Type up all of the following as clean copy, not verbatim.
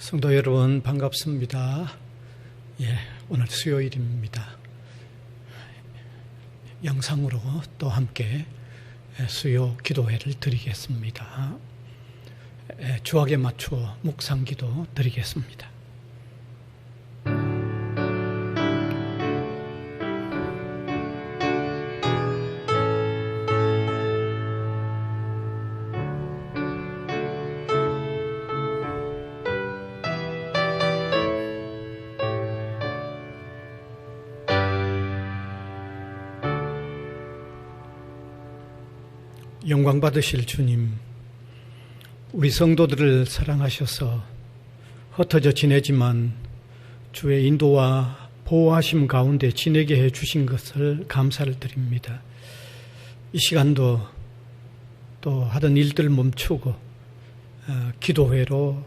성도 여러분 반갑습니다. 오늘 수요일입니다. 영상으로 또 함께 수요 기도회를 드리겠습니다. 주학에 맞추어 묵상기도 드리겠습니다. 영광 받으실 주님, 우리 성도들을 사랑하셔서 흩어져 지내지만 주의 인도와 보호하심 가운데 지내게 해주신 것을 감사를 드립니다. 이 시간도 또 하던 일들 멈추고 기도회로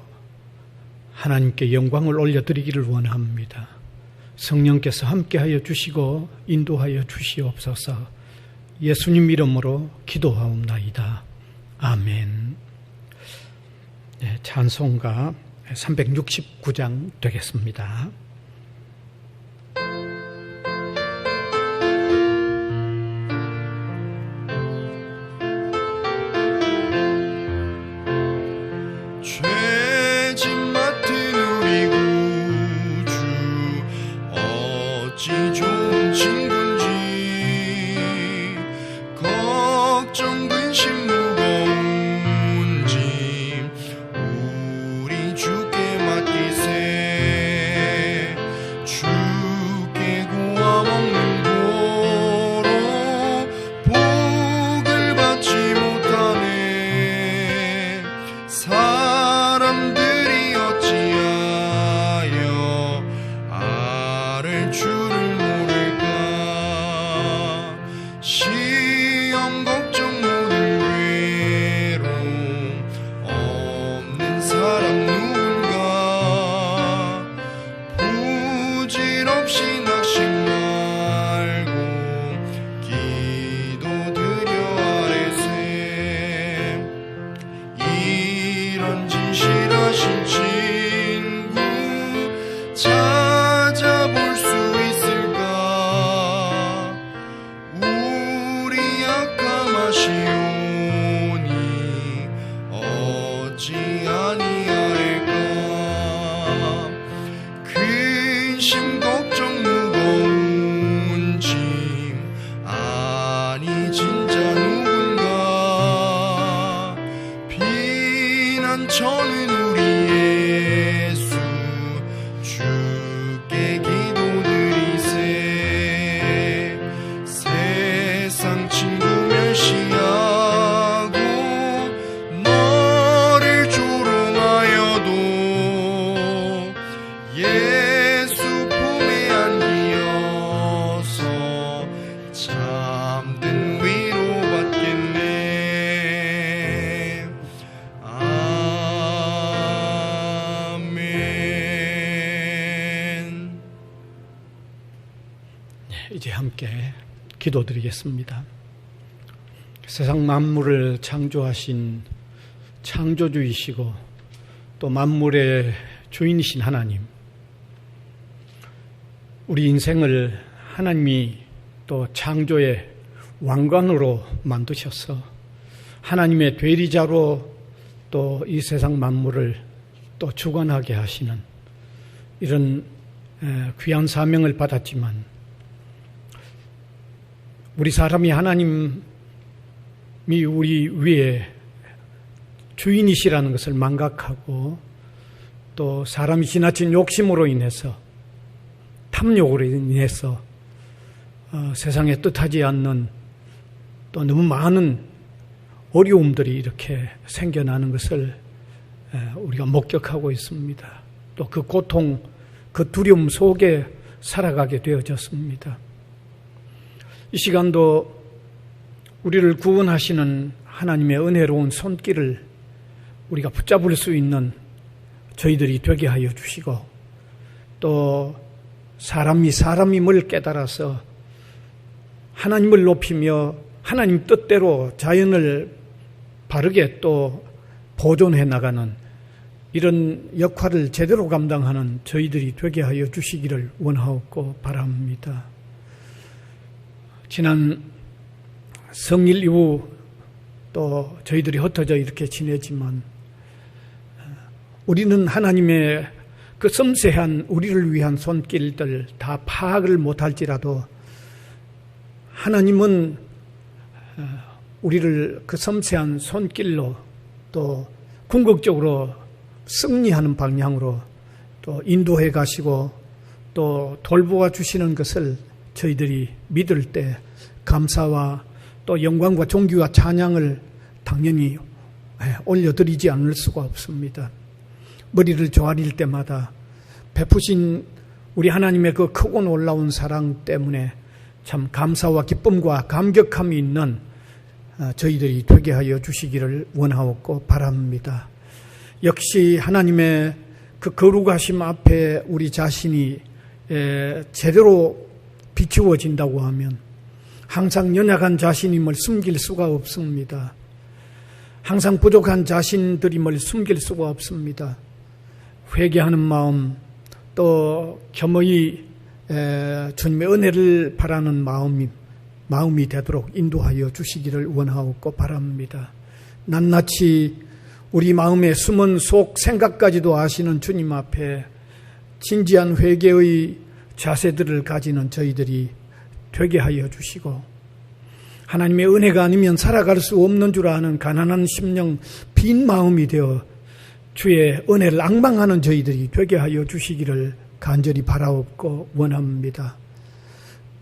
하나님께 영광을 올려드리기를 원합니다. 성령께서 함께하여 주시고 인도하여 주시옵소서. 예수님 이름으로 기도하옵나이다. 아멘. 찬송가 369장 되겠습니다. 죄짐 맡은 우리 구주 어찌 좋은 친구인지 걱정 근심 무거운 짐 우리 주께 맡기세. 주께 구워 먹는 보로 복을 받지 못하네. 사람들이 어찌하여 아를 줄을 모를까. 시험 걱정 모든 괴로움 없는 사람 누군가. 부질없이 낙심 말고 기도드려 아뢰세. 이런 진실하신 친구 찾아볼 수 있을까. 우리 약함하시오니 어찌 아니할까. 근심 걱정 무거운 짐 아니 진짜 누군가. 피난처는 우리 예수 주께 기도드리세. 세상 친구 멸시하고 너를 조롱하여도 예수 품에 안기어서 참된 위로받겠네. 아멘. 이제 함께 기도드리겠습니다. 세상 만물을 창조하신 창조주이시고 또 만물의 주인이신 하나님, 우리 인생을 하나님이 또 창조의 왕관으로 만드셔서 하나님의 대리자로 또 이 세상 만물을 또 주관하게 하시는 이런 귀한 사명을 받았지만, 우리 사람이 하나님이 우리 위에 주인이시라는 것을 망각하고 또 사람이 지나친 욕심으로 인해서, 탐욕으로 인해서 세상에 뜻하지 않는 또 너무 많은 어려움들이 이렇게 생겨나는 것을 우리가 목격하고 있습니다. 또 그 고통, 그 두려움 속에 살아가게 되어졌습니다. 이 시간도 우리를 구원하시는 하나님의 은혜로운 손길을 우리가 붙잡을 수 있는 저희들이 되게 하여 주시고, 또 사람임을 깨달아서 하나님을 높이며 하나님 뜻대로 자연을 바르게 또 보존해 나가는 이런 역할을 제대로 감당하는 저희들이 되게 하여 주시기를 원하옵고 바랍니다. 지난 성일 이후 또 저희들이 흩어져 이렇게 지내지만 우리는 하나님의 그 섬세한 우리를 위한 손길들 다 파악을 못할지라도 하나님은 우리를 그 섬세한 손길로 또 궁극적으로 승리하는 방향으로 또 인도해 가시고 또 돌보아 주시는 것을 저희들이 믿을 때 감사와 또 영광과 존귀와 찬양을 당연히 올려드리지 않을 수가 없습니다. 머리를 조아릴 때마다 베푸신 우리 하나님의 그 크고 놀라운 사랑 때문에 참 감사와 기쁨과 감격함이 있는 저희들이 되게 하여 주시기를 원하옵고 바랍니다. 역시 하나님의 그 거룩하심 앞에 우리 자신이 제대로 비추어진다고 하면 항상 연약한 자신임을 숨길 수가 없습니다. 항상 부족한 자신들임을 숨길 수가 없습니다. 회개하는 마음 또 겸허히 주님의 은혜를 바라는 마음이 되도록 인도하여 주시기를 원하옵고 바랍니다. 낱낱이 우리 마음의 숨은 속 생각까지도 아시는 주님 앞에 진지한 회개의 자세들을 가지는 저희들이 되게 하여 주시고 하나님의 은혜가 아니면 살아갈 수 없는 줄 아는 가난한 심령 빈 마음이 되어 주의 은혜를 앙망하는 저희들이 되게 하여 주시기를 간절히 바라옵고 원합니다.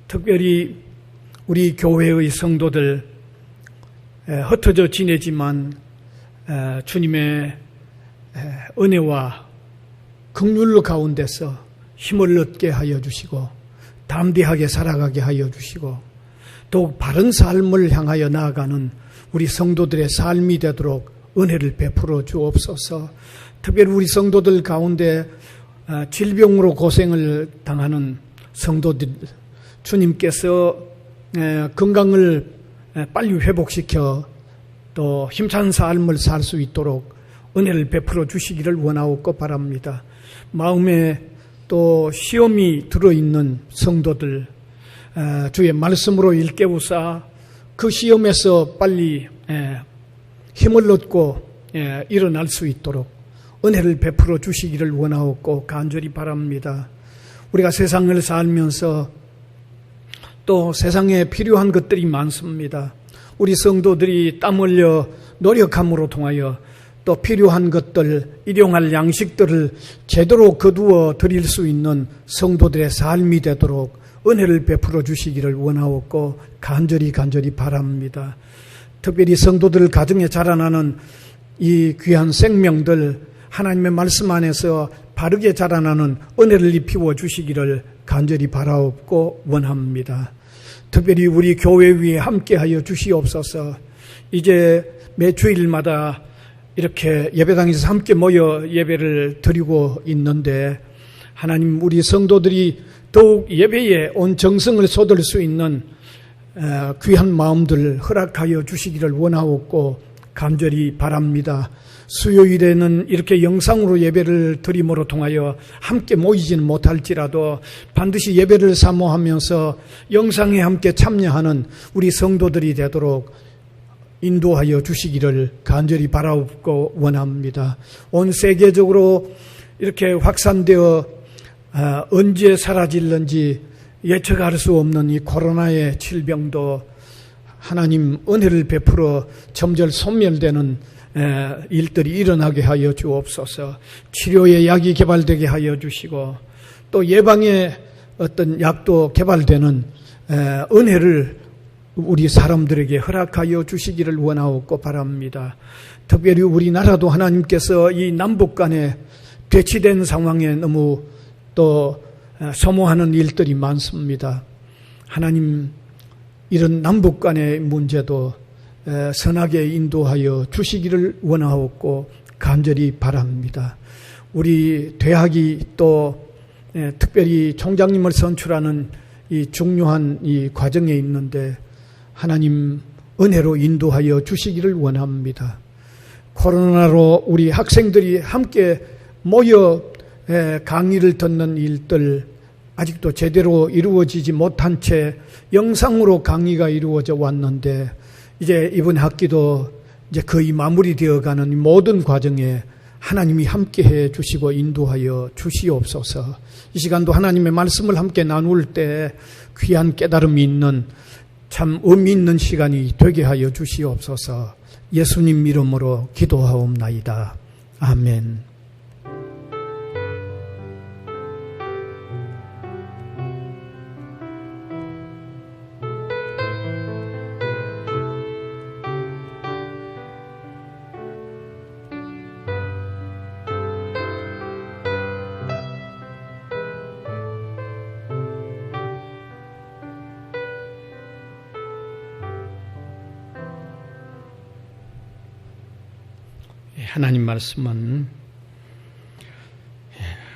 특별히 우리 교회의 성도들 흩어져 지내지만 주님의 은혜와 긍휼 가운데서 힘을 얻게 하여 주시고 담대하게 살아가게 하여 주시고 더욱 바른 삶을 향하여 나아가는 우리 성도들의 삶이 되도록 은혜를 베풀어 주옵소서. 특별히 우리 성도들 가운데 질병으로 고생을 당하는 성도들 주님께서 건강을 빨리 회복시켜 또 힘찬 삶을 살 수 있도록 은혜를 베풀어 주시기를 원하옵고 바랍니다. 마음에 또 시험이 들어있는 성도들 주의 말씀으로 일깨우사 그 시험에서 빨리 힘을 얻고 일어날 수 있도록 은혜를 베풀어 주시기를 원하옵고 간절히 바랍니다. 우리가 세상을 살면서 또 세상에 필요한 것들이 많습니다. 우리 성도들이 땀 흘려 노력함으로 통하여 또 필요한 것들, 일용할 양식들을 제대로 거두어 드릴 수 있는 성도들의 삶이 되도록 은혜를 베풀어 주시기를 원하옵고 간절히 바랍니다. 특별히 성도들 가정에 자라나는 이 귀한 생명들 하나님의 말씀 안에서 바르게 자라나는 은혜를 입히워 주시기를 간절히 바라옵고 원합니다. 특별히 우리 교회 위에 함께하여 주시옵소서. 이제 매 주일마다 이렇게 예배당에서 함께 모여 예배를 드리고 있는데 하나님 우리 성도들이 더욱 예배에 온 정성을 쏟을 수 있는 귀한 마음들 허락하여 주시기를 원하옵고 간절히 바랍니다. 수요일에는 이렇게 영상으로 예배를 드림으로 통하여 함께 모이지는 못할지라도 반드시 예배를 사모하면서 영상에 함께 참여하는 우리 성도들이 되도록 인도하여 주시기를 간절히 바라옵고 원합니다. 온 세계적으로 이렇게 확산되어 언제 사라질는지 예측할 수 없는 이 코로나의 질병도 하나님 은혜를 베풀어 점점 소멸되는 일들이 일어나게 하여 주옵소서. 치료의 약이 개발되게 하여 주시고 또 예방의 어떤 약도 개발되는 은혜를 우리 사람들에게 허락하여 주시기를 원하옵고 바랍니다. 특별히 우리나라도 하나님께서 이 남북 간에 대치된 상황에 너무 또 소모하는 일들이 많습니다. 하나님 이런 남북 간의 문제도 선하게 인도하여 주시기를 원하옵고 간절히 바랍니다. 우리 대학이 또 특별히 총장님을 선출하는 이 중요한 이 과정에 있는데 하나님 은혜로 인도하여 주시기를 원합니다. 코로나로 우리 학생들이 함께 모여 강의를 듣는 일들 아직도 제대로 이루어지지 못한 채 영상으로 강의가 이루어져 왔는데 이제 이번 학기도 이제 거의 마무리되어 가는 모든 과정에 하나님이 함께해 주시고 인도하여 주시옵소서. 이 시간도 하나님의 말씀을 함께 나눌 때 귀한 깨달음이 있는 참 의미 있는 시간이 되게 하여 주시옵소서. 예수님 이름으로 기도하옵나이다. 아멘. 하나님 말씀은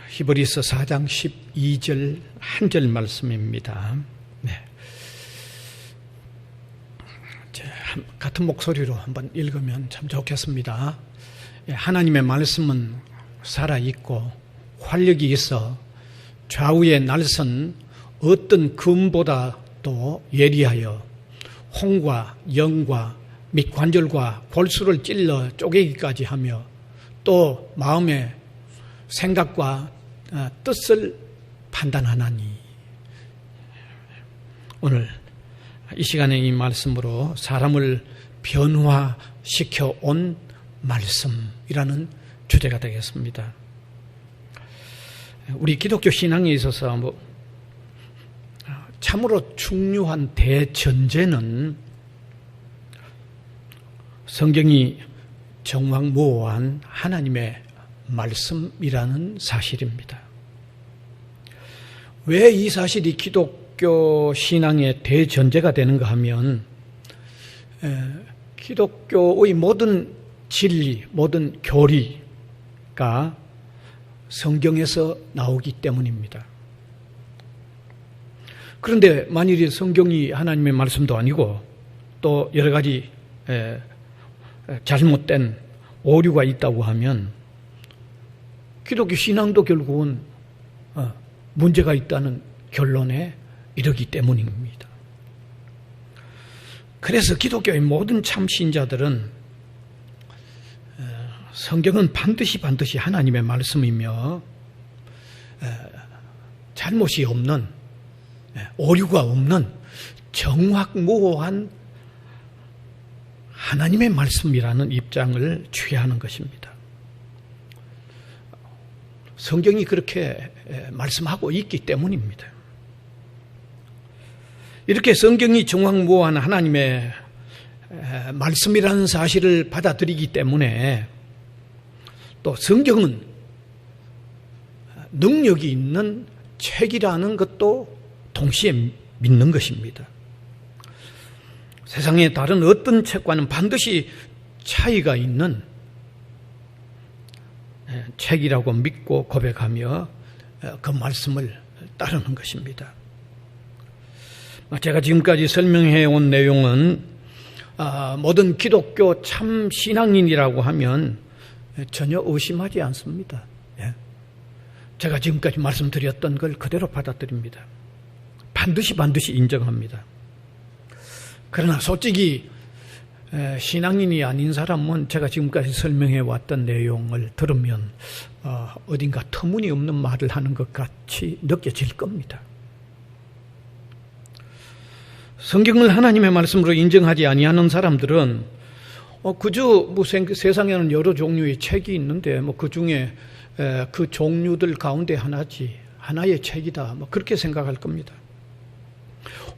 히브리서 4장 12절 한 절 말씀입니다. 네. 같은 목소리로 한번 읽으면 참 좋겠습니다. 하나님의 말씀은 살아있고 활력이 있어 좌우의 날선 어떤 금보다 또 예리하여 홍과 영과 및 관절과 골수를 찔러 쪼개기까지 하며 또 마음의 생각과 뜻을 판단하나니. 오늘 이 시간에 이 말씀으로 사람을 변화시켜 온 말씀이라는 주제가 되겠습니다. 우리 기독교 신앙에 있어서 참으로 중요한 대전제는 성경이 정확무오한 하나님의 말씀이라는 사실입니다. 왜 이 사실이 기독교 신앙의 대전제가 되는가 하면 기독교의 모든 진리, 모든 교리가 성경에서 나오기 때문입니다. 그런데 만일에 성경이 하나님의 말씀도 아니고 또 여러 가지 잘못된 오류가 있다고 하면 기독교 신앙도 결국은 문제가 있다는 결론에 이르기 때문입니다. 그래서 기독교의 모든 참 신자들은 성경은 반드시 하나님의 말씀이며 잘못이 없는, 오류가 없는 정확무오한 하나님의 말씀이라는 입장을 취하는 것입니다. 성경이 그렇게 말씀하고 있기 때문입니다. 이렇게 성경이 정확무오한 하나님의 말씀이라는 사실을 받아들이기 때문에 또 성경은 능력이 있는 책이라는 것도 동시에 믿는 것입니다. 세상의 다른 어떤 책과는 반드시 차이가 있는 책이라고 믿고 고백하며 그 말씀을 따르는 것입니다. 제가 지금까지 설명해 온 내용은 모든 기독교 참 신앙인이라고 하면 전혀 의심하지 않습니다. 제가 지금까지 말씀드렸던 걸 그대로 받아들입니다. 반드시 인정합니다. 그러나 솔직히 신앙인이 아닌 사람은 제가 지금까지 설명해 왔던 내용을 들으면 어딘가 터무니없는 말을 하는 것 같이 느껴질 겁니다. 성경을 하나님의 말씀으로 인정하지 아니하는 사람들은 그저 세상에는 여러 종류의 책이 있는데 그 중에 그 종류들 가운데 하나의 책이다 그렇게 생각할 겁니다.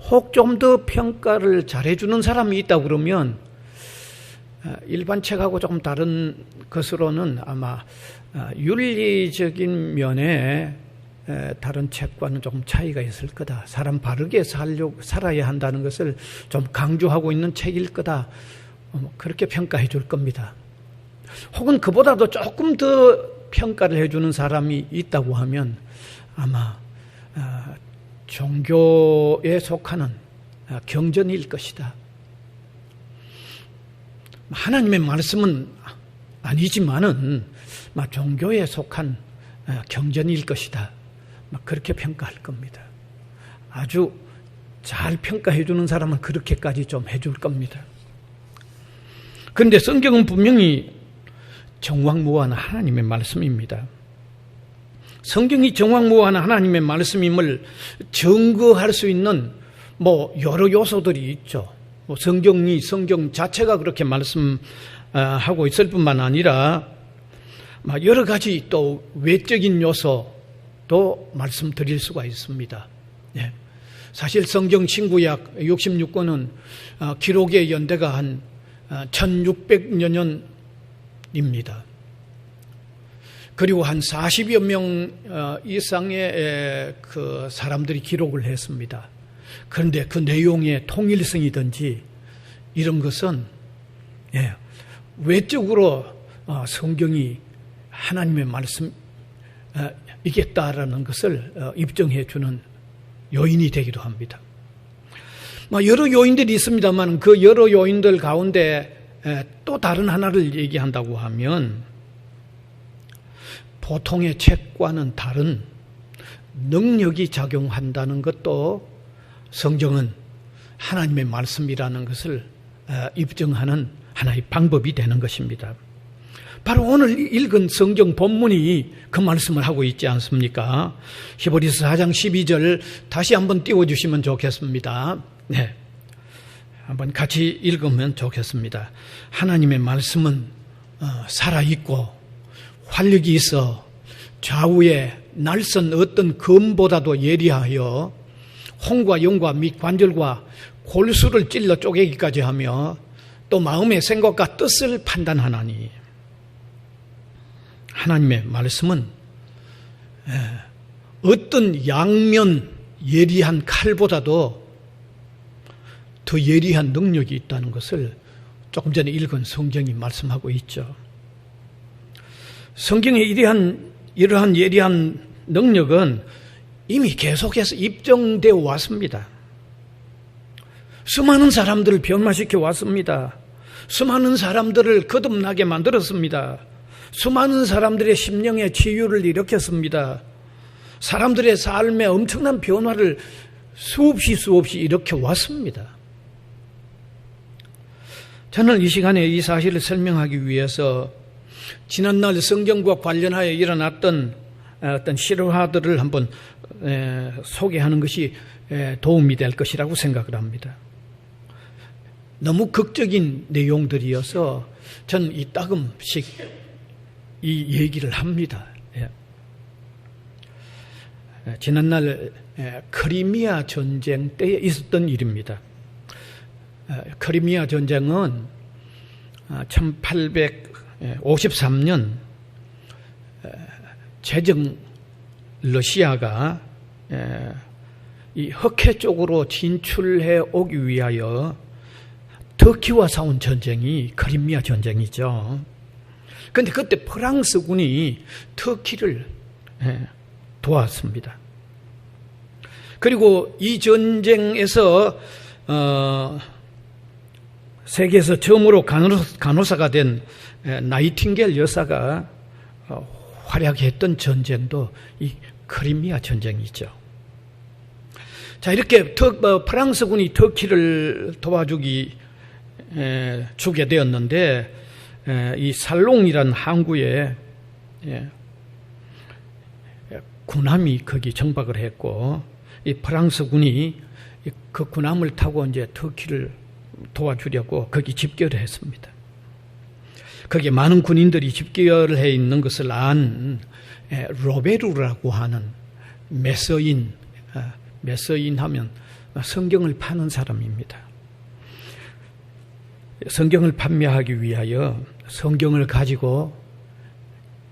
혹 좀 더 평가를 잘해주는 사람이 있다 그러면 일반 책하고 조금 다른 것으로는 아마 윤리적인 면에 다른 책과는 조금 차이가 있을 거다. 사람 바르게 살아야 한다는 것을 좀 강조하고 있는 책일 거다. 그렇게 평가해 줄 겁니다. 혹은 그보다도 조금 더 평가를 해주는 사람이 있다고 하면 아마 종교에 속하는 경전일 것이다. 하나님의 말씀은 아니지만은 종교에 속한 경전일 것이다. 그렇게 평가할 겁니다. 아주 잘 평가해 주는 사람은 그렇게까지 좀 해줄 겁니다. 그런데 성경은 분명히 정확무한 하나님의 말씀입니다. 성경이 정확무한 하나님의 말씀임을 증거할 수 있는 여러 요소들이 있죠. 성경 자체가 그렇게 말씀하고 있을 뿐만 아니라 여러 가지 또 외적인 요소도 말씀드릴 수가 있습니다. 예. 사실 성경 신구약 66권은 기록의 연대가 한 1600여 년입니다. 그리고 한 40여 명 이상의 그 사람들이 기록을 했습니다. 그런데 그 내용의 통일성이든지 이런 것은 외적으로 성경이 하나님의 말씀이겠다라는 것을 입증해 주는 요인이 되기도 합니다. 여러 요인들이 있습니다만 그 여러 요인들 가운데 또 다른 하나를 얘기한다고 하면 보통의 책과는 다른 능력이 작용한다는 것도 성경은 하나님의 말씀이라는 것을 입증하는 하나의 방법이 되는 것입니다. 바로 오늘 읽은 성경 본문이 그 말씀을 하고 있지 않습니까? 히브리서 4장 12절 다시 한번 띄워주시면 좋겠습니다. 네, 한번 같이 읽으면 좋겠습니다. 하나님의 말씀은 살아있고 활력이 있어 좌우에 날선 어떤 검보다도 예리하여 혼과 영과 및 관절과 골수를 찔러 쪼개기까지 하며 또 마음의 생각과 뜻을 판단하나니. 하나님의 말씀은 어떤 양면 예리한 칼보다도 더 예리한 능력이 있다는 것을 조금 전에 읽은 성경이 말씀하고 있죠. 성경에 이러한 예리한 능력은 이미 계속해서 입증되어 왔습니다. 수많은 사람들을 변화시켜 왔습니다. 수많은 사람들을 거듭나게 만들었습니다. 수많은 사람들의 심령의 치유를 일으켰습니다. 사람들의 삶에 엄청난 변화를 수없이 일으켜 왔습니다. 저는 이 시간에 이 사실을 설명하기 위해서 지난날 성경과 관련하여 일어났던 어떤 실화들을 한번 소개하는 것이 도움이 될 것이라고 생각을 합니다. 너무 극적인 내용들이어서 저는 이따금씩 이 얘기를 합니다. 지난날 크리미아 전쟁 때에 있었던 일입니다. 크리미아 전쟁은 1853년 제정 러시아가 이 흑해 쪽으로 진출해 오기 위하여 터키와 싸운 전쟁이 크리미아 전쟁이죠. 그런데 그때 프랑스군이 터키를 도왔습니다. 그리고 이 전쟁에서 세계에서 처음으로 간호사가 된 나이팅게일 여사가 활약했던 전쟁도 이 크리미아 전쟁이죠. 자, 이렇게 프랑스군이 터키를 도와주게 되었는데 이 살롱이라는 항구에 군함이 거기 정박을 했고 이 프랑스군이 그 군함을 타고 이제 터키를 도와주려고 거기 집결을 했습니다. 거기에 많은 군인들이 집결을 해 있는 것을 안 로베루라고 하는 메서인 하면 성경을 파는 사람입니다. 성경을 판매하기 위하여 성경을 가지고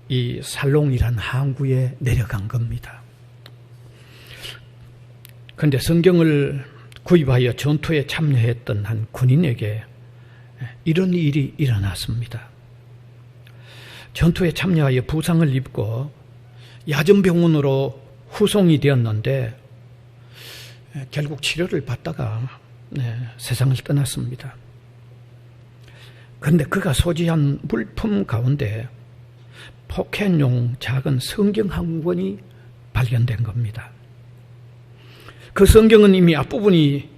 이 살롱이라는 항구에 내려간 겁니다. 그런데 성경을 구입하여 전투에 참여했던 한 군인에게 이런 일이 일어났습니다. 전투에 참여하여 부상을 입고 야전병원으로 후송이 되었는데 결국 치료를 받다가 세상을 떠났습니다. 그런데 그가 소지한 물품 가운데 포켓용 작은 성경 한 권이 발견된 겁니다. 그 성경은 이미 앞부분이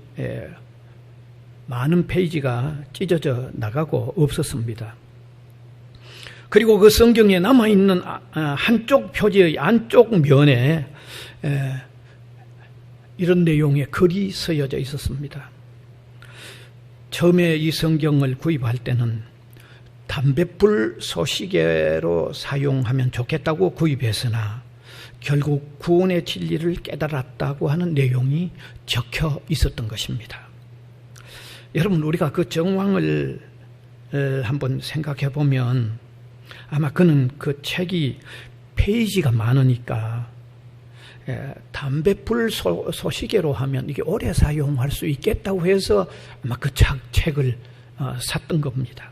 많은 페이지가 찢어져 나가고 없었습니다. 그리고 그 성경에 남아있는 한쪽 표지의 안쪽 면에 이런 내용의 글이 쓰여져 있었습니다. 처음에 이 성경을 구입할 때는 담뱃불 소시계로 사용하면 좋겠다고 구입했으나 결국 구원의 진리를 깨달았다고 하는 내용이 적혀 있었던 것입니다. 여러분, 우리가 그 정황을 한번 생각해 보면 아마 그는 그 책이 페이지가 많으니까 담뱃불 소시계로 하면 이게 오래 사용할 수 있겠다고 해서 아마 그 책을 샀던 겁니다.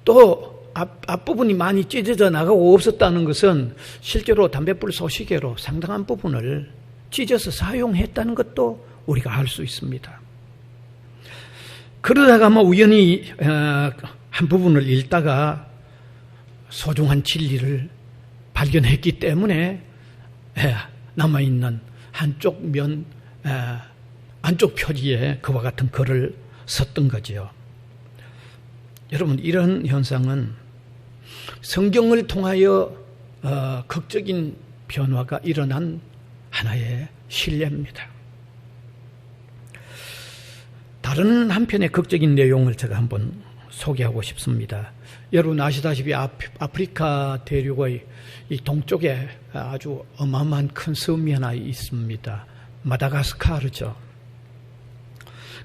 또 앞부분이 많이 찢어져 나가고 없었다는 것은 실제로 담뱃불 소시계로 상당한 부분을 찢어서 사용했다는 것도 우리가 알 수 있습니다. 그러다가 우연히 한 부분을 읽다가 소중한 진리를 발견했기 때문에 남아있는 한쪽 면 안쪽 표지에 그와 같은 글을 썼던 거지요. 여러분, 이런 현상은 성경을 통하여 극적인 변화가 일어난 하나의 신뢰입니다. 다른 한편의 극적인 내용을 제가 한번 소개하고 싶습니다. 여러분 아시다시피 아프리카 대륙의 이 동쪽에 아주 어마어마한 큰 섬이 하나 있습니다. 마다가스카르죠.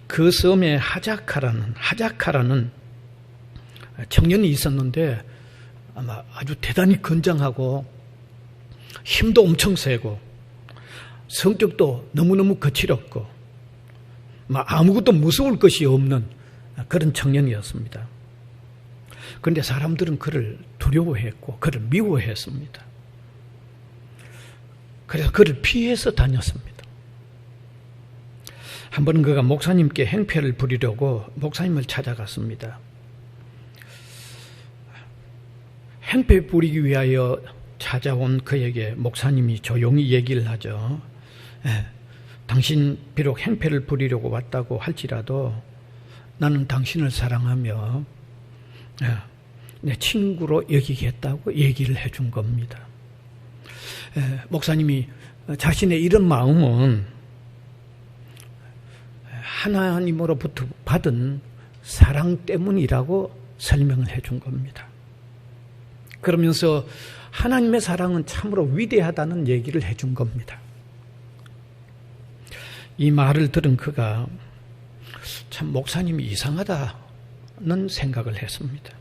그 섬에 하자카라는 청년이 있었는데 아마 아주 대단히 건장하고 힘도 엄청 세고 성격도 너무너무 거칠었고 아무것도 무서울 것이 없는 그런 청년이었습니다. 그런데 사람들은 그를 두려워했고 그를 미워했습니다. 그래서 그를 피해서 다녔습니다. 한 번은 그가 목사님께 행패를 부리려고 목사님을 찾아갔습니다. 행패 부리기 위하여 찾아온 그에게 목사님이 조용히 얘기를 하죠. 당신 비록 행패를 부리려고 왔다고 할지라도 나는 당신을 사랑하며 내 친구로 여기겠다고 얘기를 해준 겁니다. 목사님이 자신의 이런 마음은 하나님으로부터 받은 사랑 때문이라고 설명을 해준 겁니다. 그러면서 하나님의 사랑은 참으로 위대하다는 얘기를 해준 겁니다. 이 말을 들은 그가 참 목사님이 이상하다는 생각을 했습니다.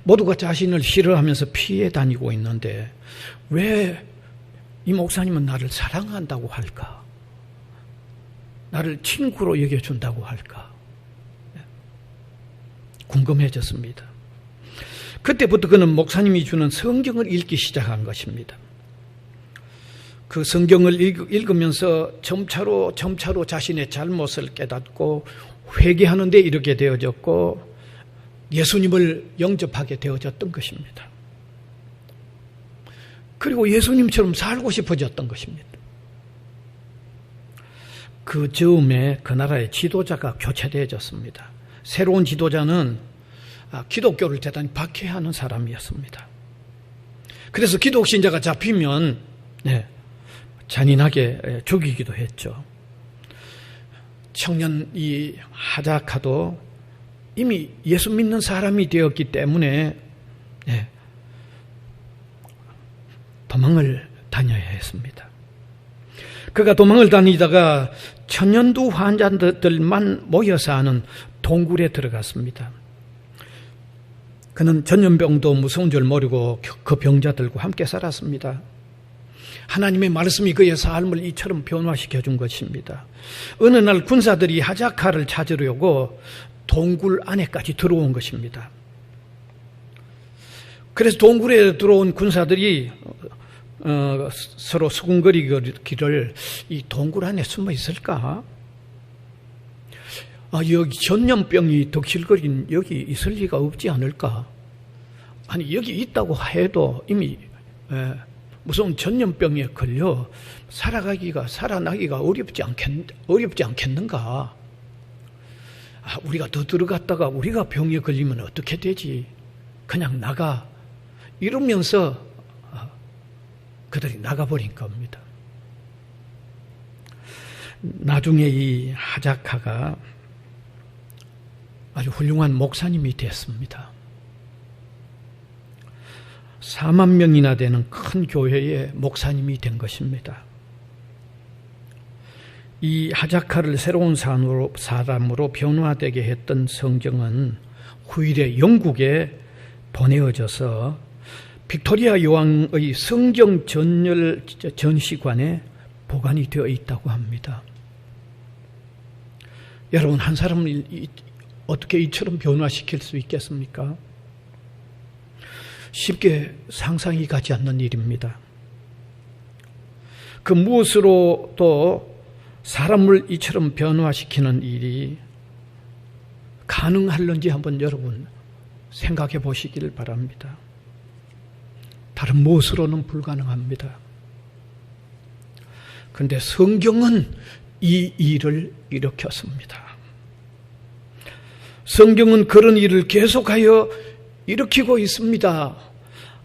모두가 자신을 싫어하면서 피해 다니고 있는데 왜 이 목사님은 나를 사랑한다고 할까? 나를 친구로 여겨준다고 할까? 궁금해졌습니다. 그때부터 그는 목사님이 주는 성경을 읽기 시작한 것입니다. 그 성경을 읽으면서 점차로 자신의 잘못을 깨닫고 회개하는 데 이르게 되어졌고 예수님을 영접하게 되어졌던 것입니다. 그리고 예수님처럼 살고 싶어졌던 것입니다. 그 즈음에 그 나라의 지도자가 교체되어졌습니다. 새로운 지도자는 기독교를 대단히 박해하는 사람이었습니다. 그래서 기독신자가 잡히면 잔인하게 죽이기도 했죠. 청년 이 하자카도 이미 예수 믿는 사람이 되었기 때문에 도망을 다녀야 했습니다. 그가 도망을 다니다가 천연두 환자들만 모여서 하는 동굴에 들어갔습니다. 그는 전염병도 무서운 줄 모르고 그 병자들과 함께 살았습니다. 하나님의 말씀이 그의 삶을 이처럼 변화시켜 준 것입니다. 어느 날 군사들이 하자카를 찾으려고 동굴 안에까지 들어온 것입니다. 그래서 동굴에 들어온 군사들이 서로 수군거리기를 이 동굴 안에 숨어 있을까? 여기 전염병이 덕실거린 여기 있을 리가 없지 않을까? 아니, 여기 있다고 해도 이미 무슨 전염병에 걸려 살아나기가 어렵지 않겠는가? 우리가 더 들어갔다가 우리가 병에 걸리면 어떻게 되지? 그냥 나가. 이러면서 그들이 나가버린 겁니다. 나중에 이 하자카가 아주 훌륭한 목사님이 됐습니다. 4만 명이나 되는 큰 교회의 목사님이 된 것입니다. 이 하자카를 새로운 사람으로 변화되게 했던 성경은 후일에 영국에 보내어져서 빅토리아 여왕의 성경 전시관에 보관이 되어 있다고 합니다. 여러분, 한 사람을 어떻게 이처럼 변화시킬 수 있겠습니까? 쉽게 상상이 가지 않는 일입니다. 그 무엇으로도 사람을 이처럼 변화시키는 일이 가능할는지 한번 여러분 생각해 보시길 바랍니다. 다른 무엇으로는 불가능합니다. 그런데 성경은 이 일을 일으켰습니다. 성경은 그런 일을 계속하여 일으키고 있습니다.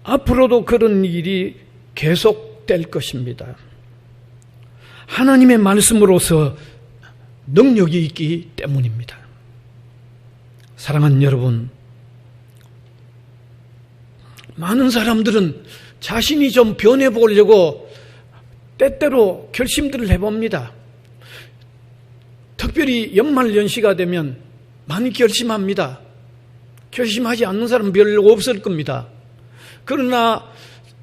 앞으로도 그런 일이 계속될 것입니다. 하나님의 말씀으로서 능력이 있기 때문입니다. 사랑하는 여러분, 많은 사람들은 자신이 좀 변해보려고 때때로 결심들을 해봅니다. 특별히 연말연시가 되면 많이 결심합니다. 결심하지 않는 사람은 별로 없을 겁니다. 그러나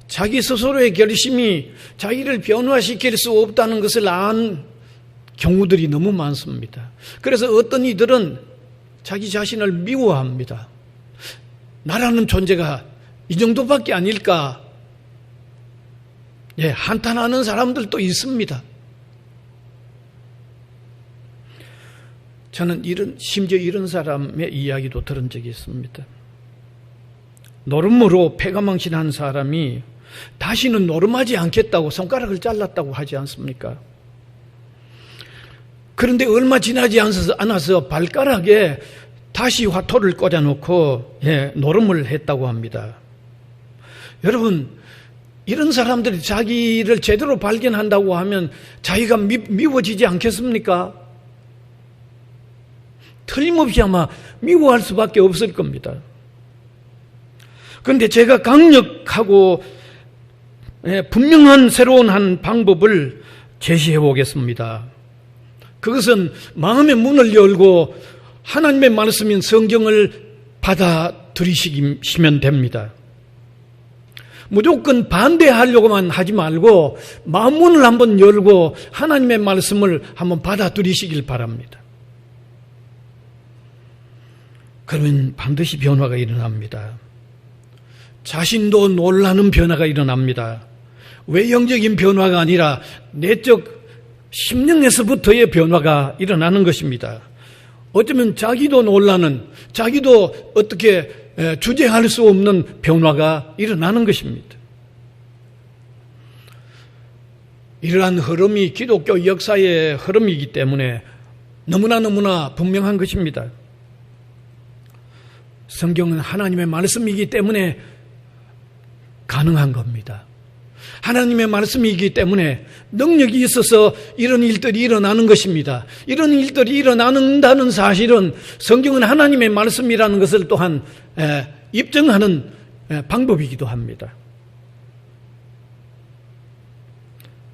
자기 스스로의 결심이 자기를 변화시킬 수 없다는 것을 안 경우들이 너무 많습니다. 그래서 어떤 이들은 자기 자신을 미워합니다. 나라는 존재가 이 정도밖에 아닐까? 한탄하는 사람들도 있습니다. 저는 심지어 이런 사람의 이야기도 들은 적이 있습니다. 노름으로 폐가망신한 사람이 다시는 노름하지 않겠다고 손가락을 잘랐다고 하지 않습니까? 그런데 얼마 지나지 않아서 발가락에 다시 화토를 꽂아놓고 노름을 했다고 합니다. 여러분, 이런 사람들이 자기를 제대로 발견한다고 하면 자기가 미워지지 않겠습니까? 틀림없이 아마 미워할 수밖에 없을 겁니다. 그런데 제가 강력하고 분명한 새로운 한 방법을 제시해 보겠습니다. 그것은 마음의 문을 열고 하나님의 말씀인 성경을 받아들이시면 됩니다. 무조건 반대하려고만 하지 말고 마음 문을 한번 열고 하나님의 말씀을 한번 받아들이시길 바랍니다. 그러면 반드시 변화가 일어납니다. 자신도 놀라는 변화가 일어납니다. 외형적인 변화가 아니라 내적 심령에서부터의 변화가 일어나는 것입니다. 어쩌면 자기도 놀라는, 자기도 어떻게 주제할 수 없는 변화가 일어나는 것입니다. 이러한 흐름이 기독교 역사의 흐름이기 때문에 너무나 분명한 것입니다. 성경은 하나님의 말씀이기 때문에 가능한 겁니다. 하나님의 말씀이기 때문에 능력이 있어서 이런 일들이 일어나는 것입니다. 이런 일들이 일어난다는 사실은 성경은 하나님의 말씀이라는 것을 또한 입증하는 방법이기도 합니다.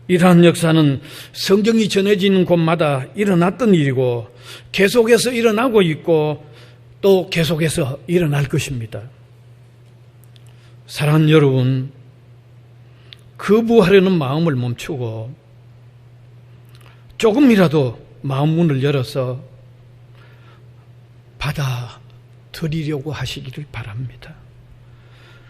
이러한 역사는 성경이 전해지는 곳마다 일어났던 일이고 계속해서 일어나고 있고 또 계속해서 일어날 것입니다. 사랑하는 여러분, 거부하려는 마음을 멈추고 조금이라도 마음 문을 열어서 받아들이려고 하시기를 바랍니다.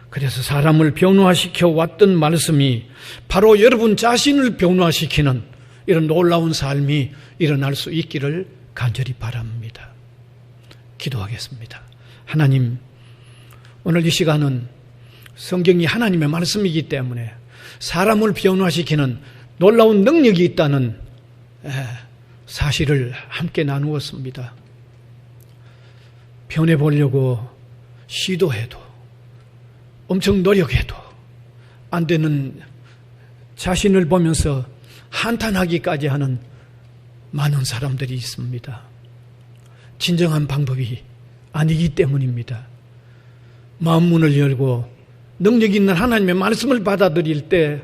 그래서 사람을 변화시켜 왔던 말씀이 바로 여러분 자신을 변화시키는 이런 놀라운 삶이 일어날 수 있기를 간절히 바랍니다. 기도하겠습니다. 하나님, 오늘 이 시간은 성경이 하나님의 말씀이기 때문에 사람을 변화시키는 놀라운 능력이 있다는 사실을 함께 나누었습니다. 변해보려고 시도해도 엄청 노력해도 안 되는 자신을 보면서 한탄하기까지 하는 많은 사람들이 있습니다. 진정한 방법이 아니기 때문입니다. 마음 문을 열고 능력 있는 하나님의 말씀을 받아들일 때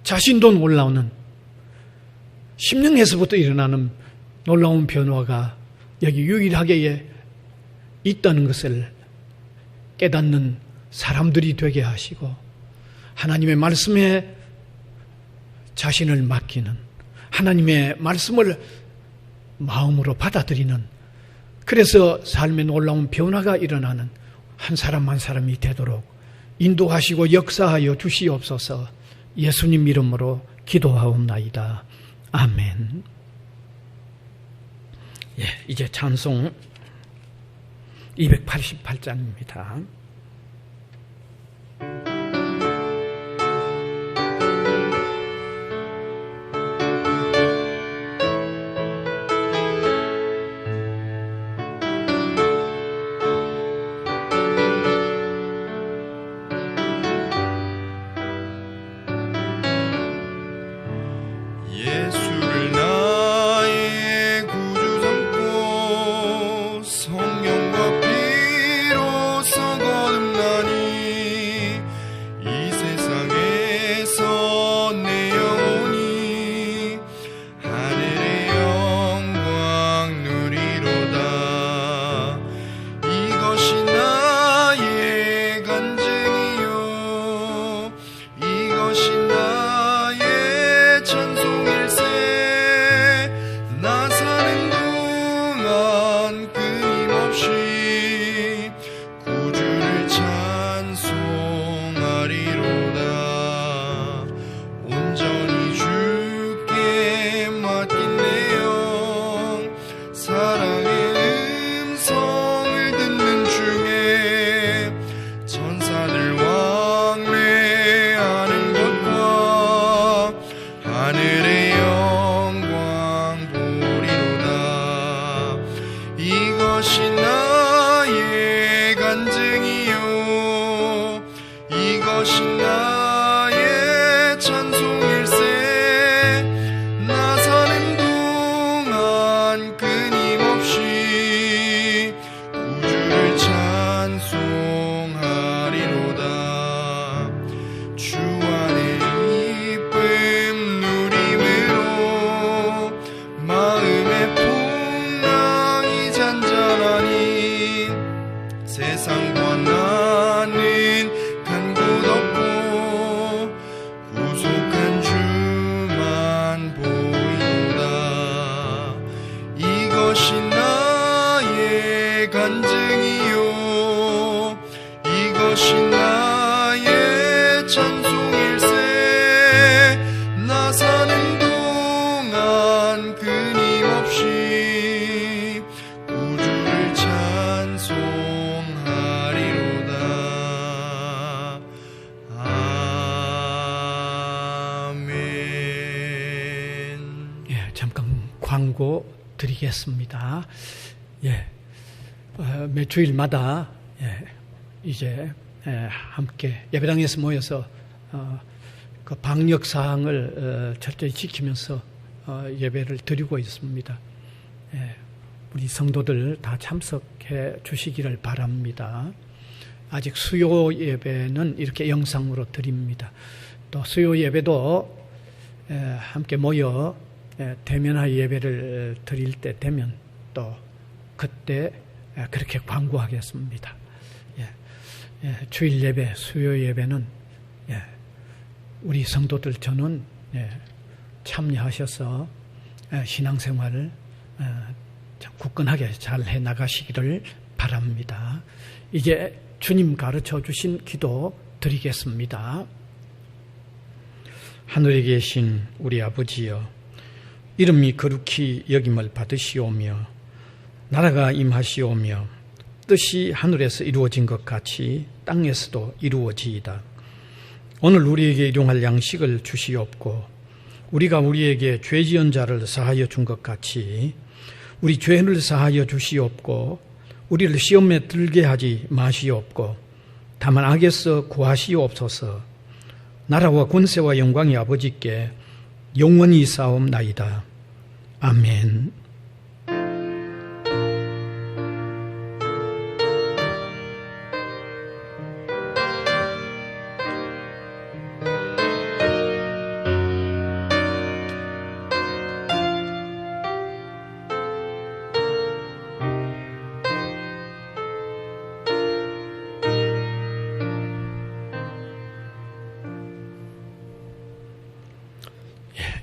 자신도 놀라우는 심령에서부터 일어나는 놀라운 변화가 여기 유일하게 있다는 것을 깨닫는 사람들이 되게 하시고 하나님의 말씀에 자신을 맡기는 하나님의 말씀을 마음으로 받아들이는 그래서 삶의 놀라운 변화가 일어나는 한 사람 한 사람이 되도록 인도하시고 역사하여 주시옵소서. 예수님 이름으로 기도하옵나이다. 아멘. 이제 찬송 288장입니다. 예수를 나의 구주 삼고 성령과 피로써 거듭나니 이 세상에서 내 영혼이 하늘의 영광 누리로다. 이것이 나의 간증이요 이것이 나의 찬송일세. 나 사는 동안 끊임없이 구주를 찬송하리로다. 온전히 주께 맡긴 내 영 사랑의 음성을 듣는 중에 천사들 왕래하는 것과 하늘의 영광 보리로다. 이것이 나의 간증이요 이것이 나의 찬송일세. 나 사는 동안 끊임없이 구주를 찬송하리로다. 주 안에 기쁨 누림으로 마음의 풍랑이 잔잔하니 세상과 나는 간 곳 없고 구속한 주만 보이도다. 이것이 나의 간증이요 이것이 나의 찬송일세. 나 사는 동안 끊임없이 구주를 찬송하리로다. 아멘. 잠깐 광고 드리겠습니다. 매 주일마다 이제 함께 예배당에서 모여서 그 방역 사항을 철저히 지키면서 예배를 드리고 있습니다. 우리 성도들 다 참석해 주시기를 바랍니다. 아직 수요 예배는 이렇게 영상으로 드립니다. 또 수요 예배도 함께 모여 대면화 예배를 드릴 때 되면 또 그때 그렇게 광고하겠습니다. 주일 예배, 수요 예배는 우리 성도들 저는 참여하셔서 신앙생활을 굳건하게 잘 해나가시기를 바랍니다. 이제 주님 가르쳐 주신 기도 드리겠습니다. 하늘에 계신 우리 아버지여, 이름이 거룩히 여김을 받으시오며 나라가 임하시오며 뜻이 하늘에서 이루어진 것 같이 땅에서도 이루어지이다. 오늘 우리에게 일용할 양식을 주시옵고 우리가 우리에게 죄 지은 자를 사하여 준 것 같이 우리 죄를 사하여 주시옵고 우리를 시험에 들게 하지 마시옵고 다만 악에서 구하시옵소서. 나라와 권세와 영광이 아버지께 영원히 싸움나이다. 아멘.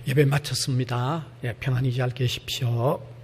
예배 마쳤습니다. 편안히 잘 계십시오.